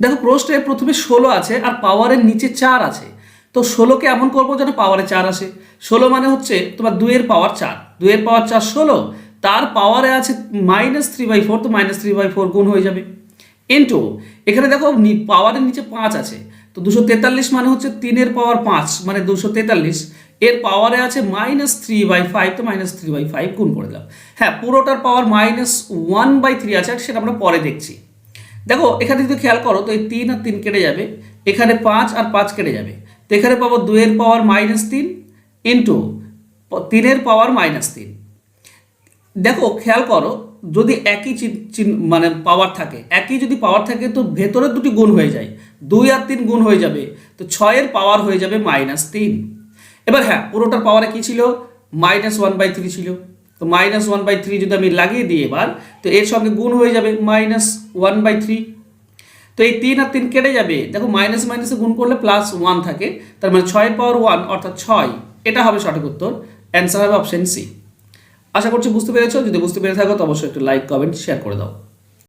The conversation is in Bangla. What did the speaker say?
দেখো প্রশ্নে প্রথমে 16 আছে আর পাওয়ারের নিচে 4 আছে। তো 16কে এমন করবো যেন পাওয়ারে 4 আসে। 16 মানে হচ্ছে তোমার 2 এর পাওয়ার 4, 2 এর পাওয়ার 4 16, তার পাওয়ারে আছে -3/4, তো -3/4 গুণ হয়ে যাবে ইন্টু, এখানে দেখো পাওয়ারের নিচে 5 আছে, তো 243 মানে হচ্ছে 3 এর পাওয়ার 5 মানে 243, এর পাওয়ারে আছে -3/5, তো -3/5 গুণ করে দিলাম। হ্যাঁ, পুরোটার পাওয়ার -1/3 আছে, আর সেটা আমরা পরে দেখছি। দেখো এখানে যদি খেয়াল করো তো এই 3 আর 3 কেটে যাবে, এখানে 5 আর 5 কেটে যাবে, তো এখানে পাবো 2 এর পাওয়ার -3 ইন্টু 3 এর পাওয়ার -3। দেখো খেয়াল করো, যদি একই মানে পাওয়ার থাকে, একই যদি পাওয়ার থাকে তো ভেতরের দুটি গুণ হয়ে যায়, 2 আর 3 গুণ হয়ে যাবে, তো 6 এর পাওয়ার হয়ে যাবে -3। এবার হ্যাঁ, পুরোটার পাওয়ারে কি ছিল, -1/3 ছিল, তো -1/3 যদি আমি লাগিয়ে দিই এবার, তো এর সঙ্গে গুণ হয়ে যাবে -1/3। তো এই 3 আর 3 কেটে যাবে, দেখো মাইনাস মাইনাসে গুণ করলে +1 থাকে, তার মানে 6 এর পাওয়ার 1 অর্থাৎ 6, এটা হবে সঠিক উত্তর। অ্যান্সার হবে অপশন সি। আশা করছি বুঝতে পেরেছো। যদি বুঝতে পেরে থাকো তো অবশ্যই একটু লাইক, কমেন্ট, শেয়ার করে দাও।